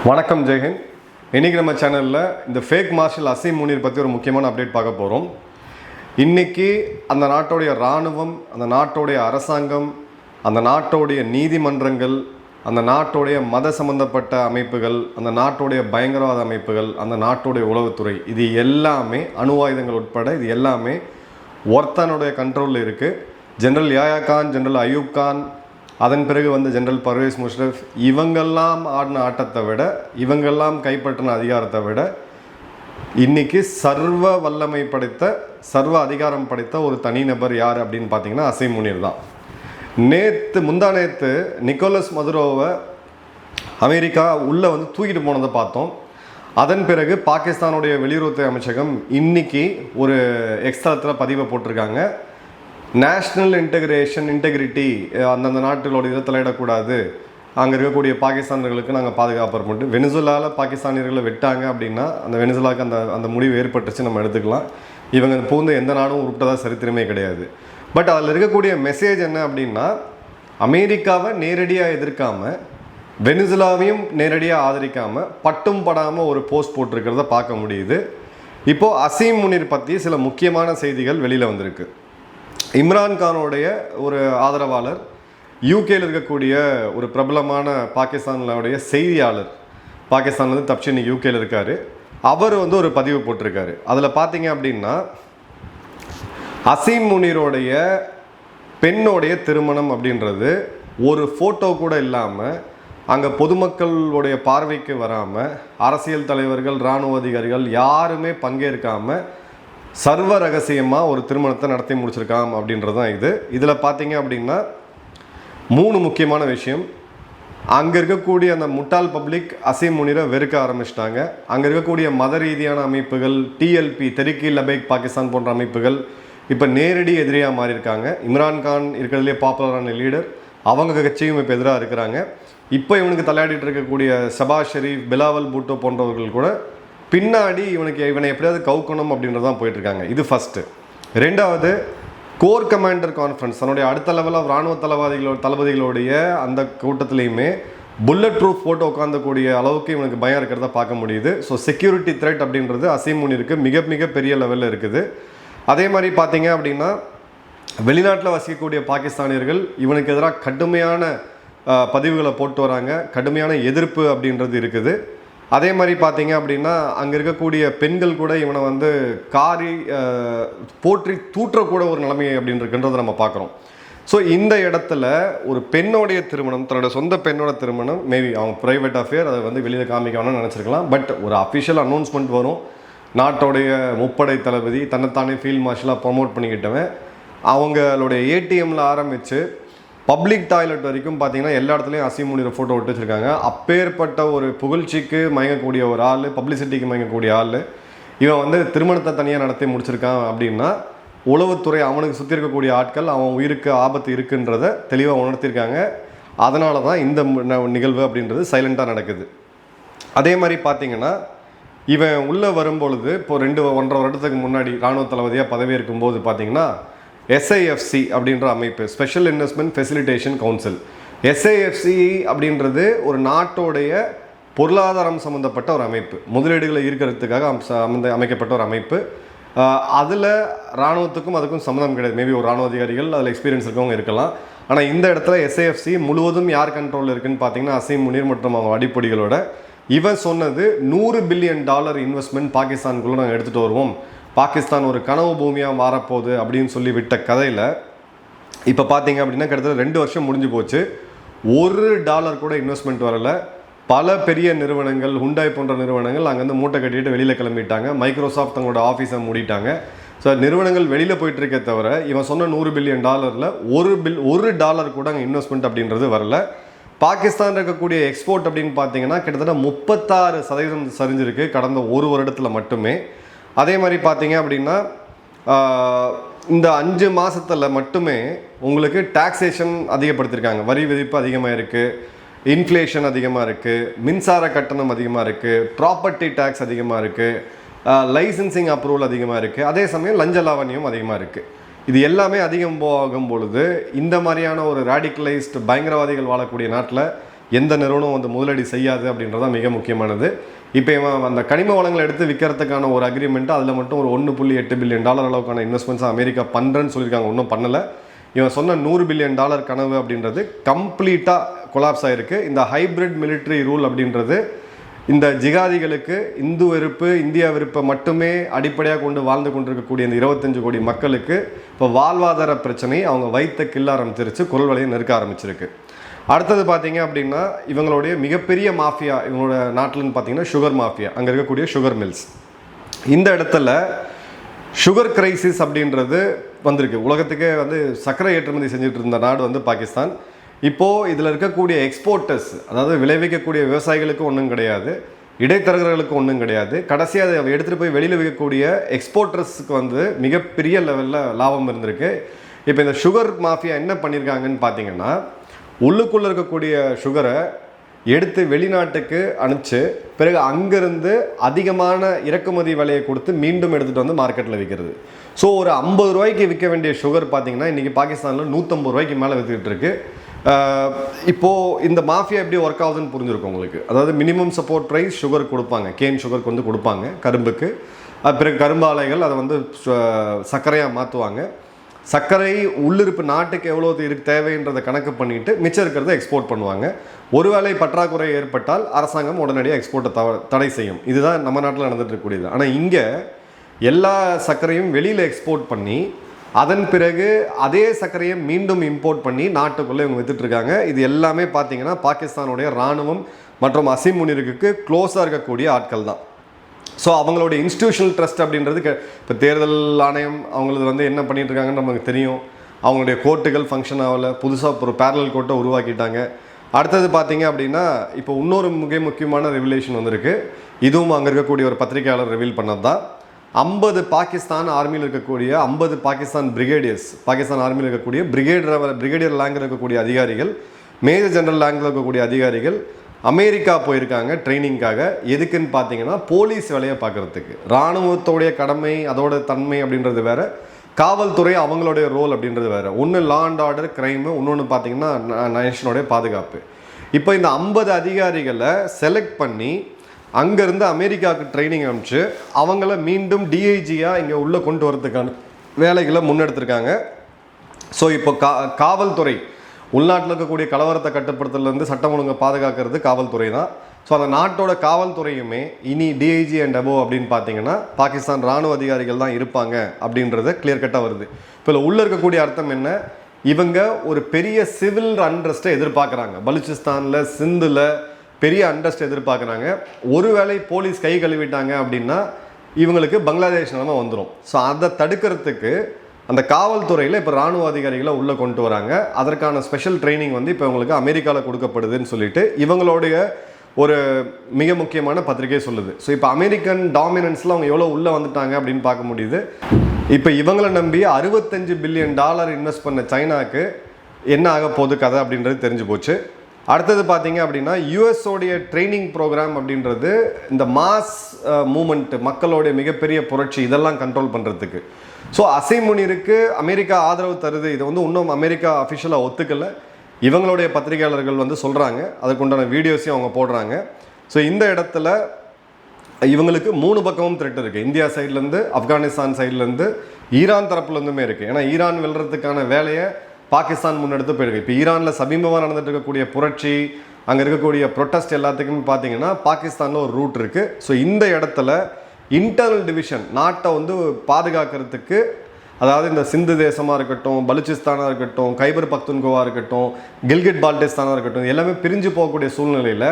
வணக்கம் ஜெயஹிந்த். இன்றைக்கி நம்ம சேனலில் இந்த ஃபேக் மார்ஷல் அசீம் முனீர் பற்றி ஒரு முக்கியமான அப்டேட் பார்க்க போகிறோம். இன்றைக்கி அந்த நாட்டோடைய இராணுவம், அந்த நாட்டோடைய அரசாங்கம், அந்த நாட்டோடைய நீதிமன்றங்கள், அந்த நாட்டோடைய மத சம்பந்தப்பட்ட அமைப்புகள், அந்த நாட்டோடைய பயங்கரவாத அமைப்புகள், அந்த நாட்டோடைய உளவுத்துறை, இது எல்லாமே அணு ஆயுதங்கள் உட்பட இது எல்லாமே ஒருத்தனுடைய கண்ட்ரோலில் இருக்குது. ஜெனரல் யாயா கான், ஜெனரல் அயூப் கான், அதன் பிறகு வந்து ஜெனரல் பர்வேஸ் முஷரஃப், இவங்கெல்லாம் ஆடின ஆட்டத்தை விட, இவங்கெல்லாம் கைப்பற்றின அதிகாரத்தை விட இன்றைக்கி சர்வ வல்லமை படைத்த, சர்வ அதிகாரம் படைத்த ஒரு தனிநபர் யார் அப்படின்னு பார்த்தீங்கன்னா அசீம் முனீர் தான். முந்தா நேற்று நிக்கோலஸ் மதுரோவை அமெரிக்கா உள்ளே வந்து தூக்கிட்டு போனதை பார்த்தோம். அதன் பிறகு பாகிஸ்தானுடைய வெளியுறவுத்துறை அமைச்சகம் இன்றைக்கி ஒரு எக்ஸ்தலத்தில் பதிவை போட்டிருக்காங்க. நேஷ்னல் இன்டெகிரிட்டி, அந்தந்த நாட்டிலோட இதை தலையிடக்கூடாது, அங்கே இருக்கக்கூடிய பாகிஸ்தானியர்களுக்கு நாங்கள் பாதுகாப்பு பண்ணிட்டு, வெனிசுலாவில் பாகிஸ்தானியர்களை விட்டாங்க அப்படின்னா அந்த வெனிசுலாவுக்கு அந்த முடிவு ஏற்பட்டுச்சு நம்ம எடுத்துக்கலாம். இவங்க பூந்து எந்த நாடும் உருப்பிட்டதாக சரித்திரமே கிடையாது. பட் அதில் இருக்கக்கூடிய மெசேஜ் என்ன அப்படின்னா, அமெரிக்காவை நேரடியாக எதிர்க்காமல், வெனிசுலாவையும் நேரடியாக ஆதரிக்காமல், பட்டும் படாமல் ஒரு போஸ்ட் போட்டிருக்கிறத பார்க்க முடியுது. இப்போது அசீம் முனீர் பற்றி சில முக்கியமான செய்திகள் வெளியில் வந்திருக்கு. இம்ரான்கானுடைய ஒரு ஆதரவாளர், யூகேயில் இருக்கக்கூடிய ஒரு பிரபலமான பாகிஸ்தானுடைய செய்தியாளர், பாகிஸ்தான்லேருந்து தப்பிச்சு இன்னைக்கு யூகேயில் இருக்கார். அவர் வந்து ஒரு பதிவு போட்டிருக்காரு. அதில் பார்த்தீங்க அப்படின்னா, அசீம் முனீரோடைய பெண்ணோடைய திருமணம் அப்படின்றது ஒரு ஃபோட்டோ கூட இல்லாமல், அங்கே பொதுமக்களுடைய பார்வைக்கு வராமல், அரசியல் தலைவர்கள், இராணுவ அதிகாரிகள் யாருமே பங்கேற்காமல் சர்வ ரகசியமாக ஒரு திருமணத்தை நடத்தி முடிச்சிருக்காம் அப்படின்றது தான் இது. இதில் பார்த்தீங்க அப்படின்னா 3 முக்கியமான விஷயம். அங்கே இருக்கக்கூடிய அந்த முட்டாள் பப்ளிக் அசீம் முனீரை வெறுக்க ஆரம்பிச்சிட்டாங்க. அங்கே இருக்கக்கூடிய மத ரீதியான அமைப்புகள், டிஎல்பி, தெரிக்கி லபேக் பாகிஸ்தான் போன்ற அமைப்புகள் இப்போ நேரடி எதிரியாக மாறியிருக்காங்க. இம்ரான்கான் இருக்கிறதுலே பாப்புலரான லீடர், அவங்க கட்சியும் இப்போ எதிராக இருக்கிறாங்க. இப்போ இவனுக்கு தலையாடிட்டு இருக்கக்கூடிய ஷபாஸ் ஷெரீஃப், பிலாவல் பூட்டோ போன்றவர்கள் கூட பின்னாடி இவனை எப்படியாவது கவுக்கணும் அப்படின்றது தான் போயிட்டுருக்காங்க. இது ஃபஸ்ட்டு. ரெண்டாவது, கோர் கமாண்டர் கான்ஃபரன்ஸ், தன்னுடைய அடுத்த லெவலாக இராணுவ தளபதிகளுடைய அந்த கூட்டத்திலையுமே புல்லட் ப்ரூஃப் போட்டு உட்காந்தக்கூடிய அளவுக்கு இவனுக்கு பயம் இருக்கிறத பார்க்க முடியுது. ஸோ செக்யூரிட்டி த்ரெட் அப்படின்றது அசீம் முனீருக்கு மிக மிக பெரிய லெவலில் இருக்குது. அதே மாதிரி பார்த்தீங்க அப்படின்னா, வெளிநாட்டில் வசிக்கக்கூடிய பாகிஸ்தானியர்கள் இவனுக்கு எதிராக கடுமையான பதிவுகளை போட்டு வராங்க. கடுமையான எதிர்ப்பு அப்படின்றது இருக்குது. அதே மாதிரி பார்த்தீங்க அப்படின்னா, அங்கே இருக்கக்கூடிய பெண்கள் கூட இவனை வந்து போற்றி தூற்றக்கூட ஒரு நிலைமை அப்படின்றத நம்ம பார்க்குறோம். ஸோ இந்த இடத்துல ஒரு பெண்ணோடைய திருமணம், தன்னோட சொந்த பெண்ணோட திருமணம், மேபி அவங்க ப்ரைவேட் அஃபேர், அதை வந்து வெளியில் காமிக்கணும்னு நினச்சிருக்கலாம். பட் ஒரு அஃபிஷியல் அனௌன்ஸ்மெண்ட் வரும். நாட்டோடைய முப்படை தளபதி தன்னைத்தானே ஃபீல்ட் மார்ஷலாக ப்ரொமோட் பண்ணிக்கிட்டவன், அவங்களுடைய ஏடிஎம்மில் ஆரம்பித்து பப்ளிக் டாய்லெட் வரைக்கும் பார்த்தீங்கன்னா எல்லா இடத்துலையும் அசீம் முனீரை ஃபோட்டோ விட்டு வச்சுருக்காங்க. அப்பேற்பட்ட ஒரு புகழ்ச்சிக்கு மயங்கக்கூடிய ஒரு ஆள், பப்ளிசிட்டிக்கு மயங்கக்கூடிய ஆள், இவன் வந்து திருமணத்தை தனியாக நடத்தி முடிச்சிருக்கான் அப்படின்னா உளவுத்துறை அவனுக்கு சுற்றி இருக்கக்கூடிய ஆட்கள் அவன் உயிருக்கு ஆபத்து இருக்குன்றதை தெளிவாக உணர்த்தியிருக்காங்க. அதனால தான் இந்த நிகழ்வு அப்படின்றது சைலண்ட்டாக நடக்குது. அதே மாதிரி பார்த்தீங்கன்னா, இவன் உள்ளே வரும்பொழுது இப்போ 1.5 வருடத்துக்கு முன்னாடி இராணுவ தளபதியாக பதவியேற்கும் போது பார்த்தீங்கன்னா, SIFC அப்படின்ற அமைப்பு, special investment facilitation council, SIFC அப்படின்றது ஒரு நாட்டோடைய பொருளாதாரம் சம்மந்தப்பட்ட ஒரு அமைப்பு, முதலீடுகளை ஈர்க்கிறதுக்காக அமைக்கப்பட்ட ஒரு அமைப்பு. அதில் இராணுவத்துக்கும் அதுக்கும் சம்மந்தம் கிடையாது. மேபி ஒரு இராணுவ அதிகாரிகள் அதில் எக்ஸ்பீரியன்ஸ் இருக்கவங்க இருக்கலாம். ஆனால் இந்த இடத்துல SIFC முழுவதும் யார் கண்ட்ரோலில் இருக்குதுன்னு பார்த்தீங்கன்னா அசீம் முனீர் மற்றும் அவங்க அடிப்படைகளோட. இவன் சொன்னது $100 பில்லியன் இன்வெஸ்ட்மெண்ட் பாகிஸ்தானுக்குள்ளே நாங்கள் எடுத்துகிட்டு வருவோம், பாகிஸ்தான் ஒரு கனவு பூமியாக மாறப்போகுது அப்படின்னு சொல்லி விட்ட கதையில் இப்போ பார்த்தீங்க அப்படின்னா கிட்டத்தட்ட 2 வருஷம் முடிஞ்சு போச்சு. $1 கூட இன்வெஸ்ட்மெண்ட் வரலை. பல பெரிய நிறுவனங்கள், ஹுண்டாய் போன்ற நிறுவனங்கள் அங்கேருந்து மூட்டை கட்டிட்டு வெளியில் கிளம்பிட்டாங்க. மைக்ரோசாஃப்ட் தங்களோட ஆஃபீஸை மூடிட்டாங்க. ஸோ நிறுவனங்கள் வெளியில் போயிட்டுருக்கே தவிர இவன் சொன்ன $100 பில்லியன் $1 கூட அங்கே இன்வெஸ்ட்மெண்ட் அப்படின்றது வரல. பாகிஸ்தான் இருக்கக்கூடிய எக்ஸ்போர்ட் அப்படின்னு பார்த்தீங்கன்னா கிட்டத்தட்ட 36% சரிஞ்சிருக்கு கடந்த 1 வருடத்தில் மட்டுமே. அதே மாதிரி பார்த்தீங்க அப்படின்னா, இந்த 5 மாதத்தில் மட்டுமே உங்களுக்கு டாக்ஸேஷன் அதிகப்படுத்தியிருக்காங்க. வரி விதிப்பு அதிகமாக இருக்குது, இன்ஃப்ளேஷன் அதிகமாக இருக்குது, மின்சார கட்டணம் அதிகமாக இருக்குது, ப்ராப்பர்ட்டி டேக்ஸ் அதிகமாக இருக்குது, லைசன்சிங் அப்ரூவல் அதிகமாக இருக்குது, அதே சமயம் லஞ்ச லாவணியம் அதிகமாக இருக்குது. இது எல்லாமே அதிகம் போகும் பொழுது இந்த மாதிரியான ஒரு ரேடிக்கலைஸ்டு பயங்கரவாதிகள் வாழக்கூடிய நாட்டில் எந்த நிறுவனம் வந்து முதலீடு செய்யாது அப்படின்றதான் மிக முக்கியமானது. இப்போ இவன் அந்த கனிம வளங்களை எடுத்து விற்கிறதுக்கான ஒரு அக்ரிமெண்ட்டு, அதில் மட்டும் ஒரு $1.8 பில்லியன் அளவுக்கான இன்வெஸ்ட்மெண்ட்ஸ் அமெரிக்கா பண்ணுறேன்னு சொல்லியிருக்காங்க. ஒன்றும் பண்ணலை. இவன் சொன்ன $100 பில்லியன் கனவு அப்படின்றது கம்ப்ளீட்டாக கொலாப்ஸ் ஆகிருக்கு. இந்த ஹைப்ரிட் மிலிட்ரி ரூல் அப்படின்றது இந்த ஜிகாதிகளுக்கு இந்து வெறுப்பு, இந்தியா வெறுப்பை மட்டுமே அடிப்படையாக கொண்டு வாழ்ந்து கொண்டிருக்கக்கூடிய இந்த 25 கோடி மக்களுக்கு இப்போ வாழ்வாதார பிரச்சனை அவங்க வயிற்ற கிள்ள ஆரம்பிச்சிருச்சு, குரல் வலையை நெருக்க ஆரம்பிச்சிருக்கு. அடுத்தது பார்த்தீங்க அப்படின்னா இவங்களுடைய மிகப்பெரிய மாஃபியா இவங்களோட நாட்டில்னு பார்த்தீங்கன்னா சுகர் மாஃபியா, அங்கே இருக்கக்கூடிய சுகர் மில்ஸ். இந்த இடத்துல சுகர் கிரைசிஸ் அப்படின்றது வந்திருக்கு. உலகத்துக்கே வந்து சர்க்கரை ஏற்றுமதி செஞ்சுட்டு இருந்த நாடு வந்து பாகிஸ்தான். இப்போது இதில் இருக்கக்கூடிய எக்ஸ்போர்ட்டர்ஸ், அதாவது விளைவிக்கக்கூடிய விவசாயிகளுக்கு ஒன்றும் கிடையாது, இடைத்தரகர்களுக்கு ஒன்றும் கிடையாது, கடைசியாக அதை எடுத்துகிட்டு போய் வெளியில் விற்கக்கூடிய எக்ஸ்போர்ட்டர்ஸுக்கு வந்து மிகப்பெரிய லெவலில் லாபம் இருந்திருக்கு. இப்போ இந்த சுகர் மாஃபியா என்ன பண்ணியிருக்காங்கன்னு பார்த்தீங்கன்னா, உள்ளுக்குள்ளே இருக்கக்கூடிய சுகரை எடுத்து வெளிநாட்டுக்கு அனுப்பிச்சு பிறகு அங்கேருந்து அதிகமான இறக்குமதி விலையை கொடுத்து மீண்டும் எடுத்துகிட்டு வந்து மார்க்கெட்டில் விற்கிறது. ஸோ ஒரு 50 ரூபாய்க்கு விற்க வேண்டிய சுகர் பார்த்தீங்கன்னா இன்றைக்கி பாகிஸ்தானில் 150 ரூபாய்க்கு மேலே விற்றுக்கிட்டு இருக்கு. இப்போது இந்த மாஃபியா எப்படி ஒர்க் ஆகுதுன்னு புரிஞ்சிருக்கும் உங்களுக்கு. அதாவது மினிமம் சப்போர்ட் ப்ரைஸ் சுகர் கொடுப்பாங்க, கேன் சுகருக்கு வந்து கொடுப்பாங்க கரும்புக்கு. பிறகு கரும்பு ஆலைகள் அதை வந்து சர்க்கரையாக மாற்றுவாங்க. சர்க்கரை உள்ளிருப்பு நாட்டுக்கு எவ்வளோ தேவைன்றதை கணக்கு பண்ணிவிட்டு மிச்சம் இருக்கிறத எக்ஸ்போர்ட் பண்ணுவாங்க. ஒருவேளை பற்றாக்குறை ஏற்பட்டால் அரசாங்கம் உடனடியாக எக்ஸ்போர்ட்டை தடை செய்யும். இதுதான் நம்ம நாட்டில் நடந்துட்டு இருக்கக்கூடியது. ஆனால் இங்கே எல்லா சர்க்கரையும் வெளியில் எக்ஸ்போர்ட் பண்ணி அதன் பிறகு அதே சர்க்கரையை மீண்டும் இம்போர்ட் பண்ணி நாட்டுக்குள்ளே இவங்க விற்றுட்ருக்காங்க. இது எல்லாமே பார்த்தீங்கன்னா பாகிஸ்தானுடைய இராணுவம் மற்றும் அசீம் முனிருக்கு க்ளோஸாக இருக்கக்கூடிய ஆட்கள் தான். ஸோ அவங்களுடைய இன்ஸ்டிடியூஷனல் ட்ரஸ்ட் அப்படின்றது இப்போ தேர்தல் ஆணையம் அவங்களது வந்து என்ன பண்ணிகிட்டு இருக்காங்கன்னு நமக்கு தெரியும். அவங்களுடைய கோர்ட்டுகள் ஃபங்க்ஷன் ஆகலை, புதுசாக ஒரு பேரலல் கோர்ட்டை உருவாக்கிட்டாங்க. அடுத்தது பார்த்தீங்க அப்படின்னா இப்போ இன்னொரு முக்கியமான ரெவலேஷன் வந்திருக்கு. இதுவும் அங்கே இருக்கக்கூடிய ஒரு பத்திரிகையாளர் ரிவீல் பண்ணது தான். 50 பாகிஸ்தான் ஆர்மியில் இருக்கக்கூடிய 50 பாகிஸ்தான் பிரிகேடியர்ஸ், பாகிஸ்தான் ஆர்மியில் இருக்கக்கூடிய பிரிகேடியர் ரேங்கில் இருக்கக்கூடிய அதிகாரிகள், மேஜர் ஜெனரல் ரேங்கில் இருக்கக்கூடிய அதிகாரிகள் அமெரிக்கா போயிருக்காங்க ட்ரைனிங்காக. எதுக்குன்னு பார்த்தீங்கன்னா போலீஸ் வேலையை பார்க்குறதுக்கு. இராணுவத்தோடைய கடமை அதோட தன்மை அப்படின்றது வேறு, காவல்துறை அவங்களுடைய ரோல் அப்படின்றது வேறு. ஒன்று லா அண்ட் ஆர்டர் கிரைமு, இன்னொன்று பார்த்தீங்கன்னா நேஷனுடைய பாதுகாப்பு. இப்போ இந்த 50 அதிகாரிகளை செலக்ட் பண்ணி அங்கேருந்து அமெரிக்காவுக்கு ட்ரைனிங் அனுப்பிச்சு அவங்கள மீண்டும் டிஐஜியாக இங்கே உள்ளே கொண்டு வரதுக்கான வேலைகளை முன்னெடுத்திருக்காங்க. ஸோ இப்போ காவல்துறை உள்நாட்டில் இருக்கக்கூடிய கலவரத்தை கட்டுப்படுத்துறதுலேருந்து சட்டம் ஒழுங்கை பாதுகாக்கிறது காவல்துறை தான். ஸோ அந்த நாட்டோட காவல்துறையுமே இனி டிஐஜி அண்ட் அபோவ் அப்படின்னு பார்த்தீங்கன்னா பாகிஸ்தான் இராணுவ அதிகாரிகள் தான் இருப்பாங்க அப்படின்றத கிளியர் கட்டாக வருது. இப்போ உள்ளே இருக்கக்கூடிய அர்த்தம் என்ன, இவங்க ஒரு பெரிய சிவில் அண்ட்ரஸ்ட்டை எதிர்பார்க்குறாங்க. பலுச்சிஸ்தானில் சிந்தில் பெரிய அண்ட்ரஸ்ட் எதிர்பார்க்குறாங்க. ஒருவேளை போலீஸ் கை கழுவிட்டாங்க அப்படின்னா இவங்களுக்கு பங்களாதேஷ் நிலமை வந்துடும். ஸோ அதை தடுக்கிறதுக்கு அந்த காவல்துறையில் இப்போ இராணுவ அதிகாரிகளை உள்ளே கொண்டு வராங்க. அதற்கான ஸ்பெஷல் ட்ரைனிங் வந்து இப்போ இவங்களுக்கு அமெரிக்காவில் கொடுக்கப்படுதுன்னு சொல்லிட்டு இவங்களுடைய ஒரு மிக முக்கியமான பத்திரிகை சொல்லுது. ஸோ இப்போ அமெரிக்கன் டாமினன்ஸில் அவங்க எவ்வளோ உள்ளே வந்துட்டாங்க அப்படின்னு பார்க்க முடியுது. இப்போ இவங்களை நம்பி $65 பில்லியன் இன்வெஸ்ட் பண்ண சைனாவுக்கு என்ன ஆக போகுது கதை அப்படின்றது தெரிஞ்சு போச்சு. அடுத்தது பார்த்தீங்க அப்படின்னா யூஎஸோடைய ட்ரைனிங் ப்ரோக்ராம் அப்படின்றது இந்த மாஸ் மூமெண்ட், மக்களோடைய மிகப்பெரிய புரட்சி, இதெல்லாம் கண்ட்ரோல் பண்ணுறதுக்கு. ஸோ அசீம் முனிருக்கு அமெரிக்கா ஆதரவு தருது. இதை வந்து இன்னும் அமெரிக்கா அஃபிஷியலாக ஒத்துக்கலை. இவங்களுடைய பத்திரிகையாளர்கள் வந்து சொல்கிறாங்க, அதுக்குண்டான வீடியோஸையும் அவங்க போடுறாங்க. ஸோ இந்த இடத்துல இவங்களுக்கு 3 பக்கமும் த்ரெட் இருக்குது. இந்தியா சைட்லேருந்து, ஆப்கானிஸ்தான் சைட்லேருந்து, ஈரான் தரப்புலேருந்துமே இருக்குது. ஏன்னா ஈரான் வெல்றதுக்கான வேலையை பாகிஸ்தான் முன்னெடுத்து போயிருக்கு. இப்போ ஈரானில் சமீபமாக நடந்துட்டு இருக்கக்கூடிய புரட்சி, அங்கே இருக்கக்கூடிய ப்ரொட்டஸ்ட் எல்லாத்துக்குமே பார்த்தீங்கன்னா பாகிஸ்தானில் ஒரு ரூட் இருக்குது. ஸோ இந்த இடத்துல இன்டர்னல் டிவிஷன் நாட்டை வந்து பாதுகாக்கிறதுக்கு, அதாவது இந்த சிந்து தேசமாக இருக்கட்டும், பலுச்சிஸ்தானாக இருக்கட்டும், கைபர் பக்துன்கோவா இருக்கட்டும், கில்கிட் பால்டிஸ்தானாக இருக்கட்டும், எல்லாமே பிரிஞ்சு போகக்கூடிய சூழ்நிலையில்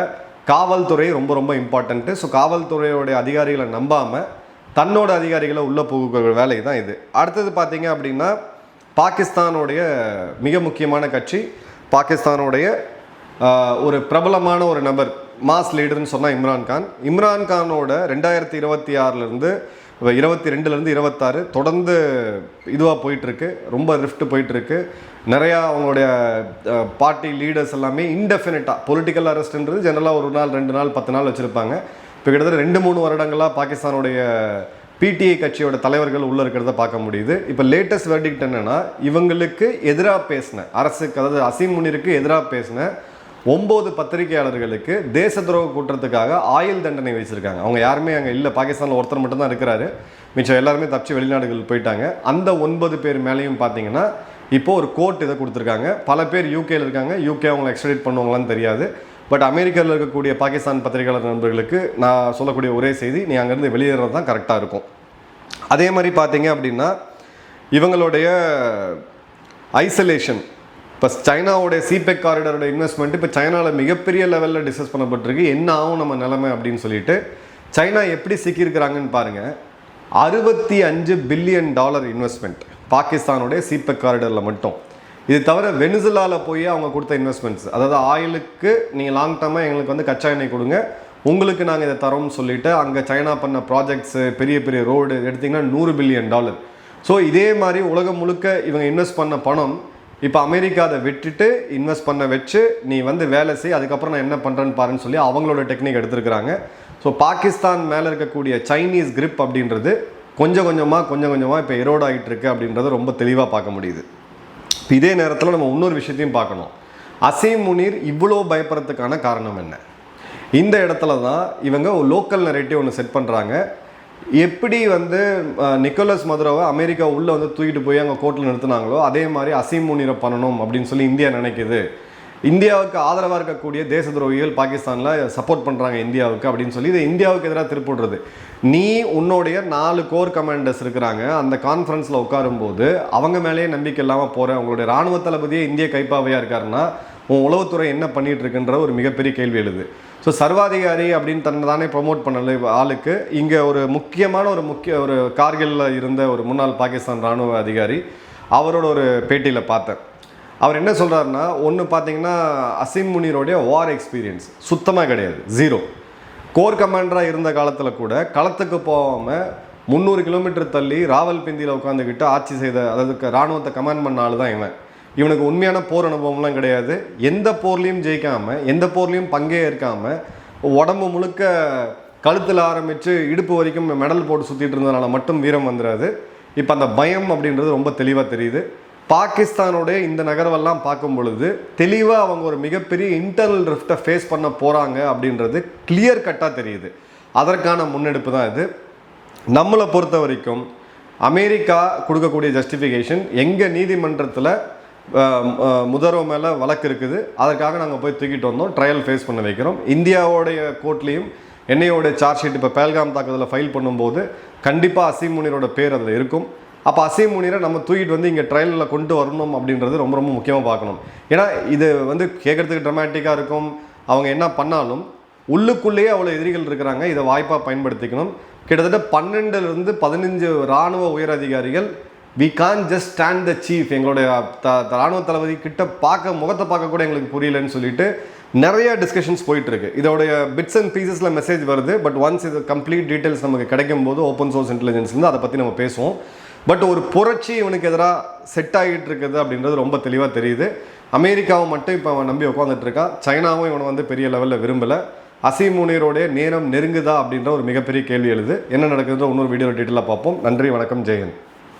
காவல்துறை ரொம்ப ரொம்ப இம்பார்ட்டண்ட்டு. ஸோ காவல்துறையோடைய அதிகாரிகளை நம்பாமல் தன்னோட அதிகாரிகளை உள்ளே போகிற வேலை தான் இது. அடுத்தது பார்த்தீங்க அப்படின்னா பாகிஸ்தானுடைய மிக முக்கியமான கட்சி, பாகிஸ்தானுடைய ஒரு பிரபலமான ஒரு நபர், மாஸ் லீடர்னு சொன்னால் இம்ரான்கான். இம்ரான்கானோட 2026 22 26 தொடர்ந்து இதுவாக போயிட்டுருக்கு, ரொம்ப ரிஃப்ட் போயிட்டுருக்கு. நிறையா அவங்களுடைய பார்ட்டி லீடர்ஸ் எல்லாமே இன்டெஃபினட்டாக பொலிட்டிக்கல் அரெஸ்ட்ன்றது ஜெனரலாக 1 நாள் 2 நாள் 10 நாள் வச்சுருப்பாங்க. இப்போ கிட்டத்தட்ட 2-3 வருடங்களாக பாகிஸ்தானுடைய பிடிஐ கட்சியோட தலைவர்கள் உள்ளே இருக்கிறத பார்க்க முடியுது. இப்போ லேட்டஸ்ட் வெர்டிக்ட் என்னென்னா, இவங்களுக்கு எதிராக பேசின அரசுக்கு, அதாவது அசீம் முனிருக்கு எதிராக பேசின 9 பத்திரிகையாளர்களுக்கு தேச துரோக குற்றத்துக்காக ஆயுள் தண்டனை வச்சிருக்காங்க. அவங்க யாருமே அங்கே இல்லை, பாகிஸ்தானில் ஒருத்தர் மட்டும் தான் இருக்கிறாரு, மிச்சம் எல்லாருமே தப்பிச்சு வெளிநாடுகள் போயிட்டாங்க. அந்த 9 பேர் மேலேயும் பார்த்தீங்கன்னா இப்போ ஒரு கோர்ட் இதை கொடுத்துருக்காங்க. பல பேர் யூகேல இருக்காங்க, யூகே அவங்களை எக்ஸ்ட்ரடிட் பண்ணுவாங்களான்னு தெரியாது. பட் அமெரிக்காவில் இருக்கக்கூடிய பாகிஸ்தான் பத்திரிகையாளர் நண்பர்களுக்கு நான் சொல்லக்கூடிய ஒரே செய்தி, நீ அங்கேருந்து வெளியேறது தான் கரெக்டாக இருக்கும். அதே மாதிரி பார்த்தீங்க அப்படின்னா இவங்களுடைய ஐசோலேஷன், இப்போ சைனாவுடைய சிபெக் காரிடரோட இன்வெஸ்ட்மெண்ட் இப்போ சைனாவில் மிகப்பெரிய லெவலில் டிஸ்கஸ் பண்ணப்பட்டிருக்கு. என்ன ஆகும் நம்ம நிலைமை அப்படின்னு சொல்லிட்டு சைனா எப்படி சிக்கியிருக்கிறாங்கன்னு பாருங்கள். $65 பில்லியன் இன்வெஸ்ட்மெண்ட் பாகிஸ்தானுடைய சிபெக் காரிடரில் மட்டும். இது தவிர வெனிசுலாவில் போய் அவங்க கொடுத்த இன்வெஸ்ட்மெண்ட்ஸ், அதாவது ஆயிலுக்கு நீங்கள் லாங் டர்மாக எங்களுக்கு வந்து கச்சா எண்ணெய் கொடுங்க, உங்களுக்கு நாங்கள் இதை தரோம்னு சொல்லிட்டு அங்கே சைனா பண்ண ப்ராஜெக்ட்ஸு, பெரிய பெரிய ரோடு எடுத்திங்கன்னா $100 பில்லியன். ஸோ இதே மாதிரி உலகம் முழுக்க இவங்க இன்வெஸ்ட் பண்ண பணம் இப்போ அமெரிக்கா அதை விட்டுட்டு இன்வெஸ்ட் பண்ண வச்சு நீ வந்து வேலை செய், அதுக்கப்புறம் நான் என்ன பண்ணுறேன்னு பாருன்னு சொல்லி அவங்களோட டெக்னிக் எடுத்துருக்கிறாங்க. ஸோ பாகிஸ்தான் மேலே இருக்கக்கூடிய சைனீஸ் கிரிப் அப்படின்றது கொஞ்சம் கொஞ்சமாக இப்போ எரோட் ஆகிட்டு இருக்கு அப்படின்றத ரொம்ப தெளிவாக பார்க்க முடியுது. இதே நேரத்தில் நம்ம இன்னொரு விஷயத்தையும் பார்க்கணும். அசீம் முனீர் இவ்வளோ பயப்படுறதுக்கான காரணம் என்ன? இந்த இடத்துல தான் இவங்க ஒரு லோக்கல் நரேட்டிவ் ஒன்று செட் பண்ணுறாங்க. எப்படி வந்து நிக்கோலஸ் மதுரோவை அமெரிக்கா உள்ளே வந்து தூக்கிட்டு போய் அங்கே கோர்ட்டில் நிறுத்தினாங்களோ அதே மாதிரி அசீம் முனீரை பண்ணணும் அப்படின்னு சொல்லி இந்தியா நினைக்குது. இந்தியாவுக்கு ஆதரவாக இருக்கக்கூடிய தேச துரோகிகள் பாகிஸ்தானில் சப்போர்ட் பண்ணுறாங்க இந்தியாவுக்கு அப்படின்னு சொல்லி இதை இந்தியாவுக்கு எதிராக திருப்பிடுறது. நீ உன்னுடைய 4 கோர் கமாண்டர்ஸ் இருக்கிறாங்க, அந்த கான்ஃபரன்ஸில் உட்காரும்போது அவங்க மேலேயே நம்பிக்கை இல்லாமல் போகிற உங்களுடைய இராணுவ தளபதியே இந்திய கைப்பாவையாக இருக்காருன்னா உன் உளவுத்துறை என்ன பண்ணிகிட்டு இருக்குன்ற ஒரு மிகப்பெரிய கேள்வி எழுது. ஸோ சர்வாதிகாரி அப்படின்னு தன்னை தானே ப்ரொமோட் பண்ணல ஆளுக்கு இங்கே ஒரு முக்கியமான ஒரு கார்கிலில் இருந்த ஒரு முன்னாள் பாகிஸ்தான் இராணுவ அதிகாரி, அவரோட ஒரு பேட்டியில் பார்த்தேன். அவர் என்ன சொல்கிறாருன்னா, ஒன்று பார்த்தீங்கன்னா அசீம் முனீரோடைய வார் எக்ஸ்பீரியன்ஸ் சுத்தமாக கிடையாது, 0. கோர் கமாண்டராக இருந்த காலத்தில் கூட களத்துக்கு போகாமல் 300 கிலோமீட்டர் தள்ளி ராவல்பிண்டியில் உட்காந்துக்கிட்டு ஆட்சி செய்த, அதாவது இராணுவத்தை கமாண்ட் பண்ண ஆள் தான் இவனுக்கு உண்மையான போர் அனுபவம்லாம் கிடையாது. எந்த போர்லேயும் ஜெயிக்காமல், எந்த போர்லேயும் பங்கே இருக்காமல், உடம்பு முழுக்க கழுத்தில் ஆரம்பித்து இடுப்பு வரைக்கும் மெடல் போட்டு சுற்றிட்டு இருந்ததுனால மட்டும் வீரம் வந்துடாது. இப்போ அந்த பயம் அப்படின்றது ரொம்ப தெளிவாக தெரியுது. பாகிஸ்தானுடைய இந்த நகர்வெல்லாம் பார்க்கும் பொழுது தெளிவாக அவங்க ஒரு மிகப்பெரிய இன்டர்னல் ரிஃப்டை ஃபேஸ் பண்ண போகிறாங்க அப்படின்றது கிளியர் கட்டாக தெரியுது. அதற்கான முன்னெடுப்பு தான் இது. நம்மளை பொறுத்த வரைக்கும் அமெரிக்கா கொடுக்கக்கூடிய ஜஸ்டிஃபிகேஷன், எங்கள் நீதிமன்றத்தில் முதல்வர் மேலே வழக்கு இருக்குது, அதற்காக நாங்கள் போய் தூக்கிட்டு வந்தோம், ட்ரையல் ஃபேஸ் பண்ண வைக்கிறோம். இந்தியாவோடைய கோர்ட்லேயும் என்னையோடைய சார்ஜ் ஷீட் இப்போ பேல்காம் தாக்குதலில் ஃபைல் பண்ணும்போது கண்டிப்பாக அசீம் முனீரோட பேர் அதில் இருக்கும். அப்போ அசீம் முனீரை நம்ம தூக்கிட்டு வந்து இங்கே ட்ரையலில் கொண்டு வரணும் அப்படின்றது ரொம்ப ரொம்ப முக்கியமாக பார்க்கணும். ஏன்னா இது வந்து கேட்குறதுக்கு ட்ரமாட்டிக்காக இருக்கும். அவங்க என்ன பண்ணாலும் உள்ளுக்குள்ளேயே அவ்வளோ எதிரிகள் இருக்கிறாங்க, இதை வாய்ப்பாக பயன்படுத்திக்கணும். கிட்டத்தட்ட 12 to 15 இராணுவ உயர் அதிகாரிகள் we can just stand the chief, எங்களுடைய இராணுவ தளபதி கிட்ட முகத்தை பார்க்க கூட எங்களுக்கு புரியலன்னு சொல்லிட்டு நிறைய டிஸ்கஷன்ஸ் போயிட்டு இருக்கு. இதோடைய பிட்ஸ் அண்ட் பீசஸில் மெசேஜ் வருது. பட் ஒன்ஸ் இது கம்ப்ளீட் டீட்டெயில்ஸ் நமக்கு கிடைக்கும் போது ஓப்பன் சோர்ஸ் இன்டெலிஜென்ஸ்லேருந்து அதை பற்றி நம்ம பேசுவோம். பட் ஒரு புரட்சி இவனுக்கு எதிராக செட் ஆகிட்டு இருக்குது அப்படின்றது ரொம்ப தெளிவாக தெரியுது. அமெரிக்காவை மட்டும் இப்போ அவன் நம்பி உட்காந்துட்டு இருக்கான். சைனாவும் இவனை வந்து பெரிய லெவலில் விரும்பலை. அசீம் முனீரோடைய நேரம் நெருங்குதா அப்படின்ற ஒரு மிகப்பெரிய கேள்வி எழுது. என்ன நடக்குதுன்ற இன்னொரு வீடியோ டீட்டெயிலாக பார்ப்போம். நன்றி, வணக்கம், ஜெயஹிந்த்.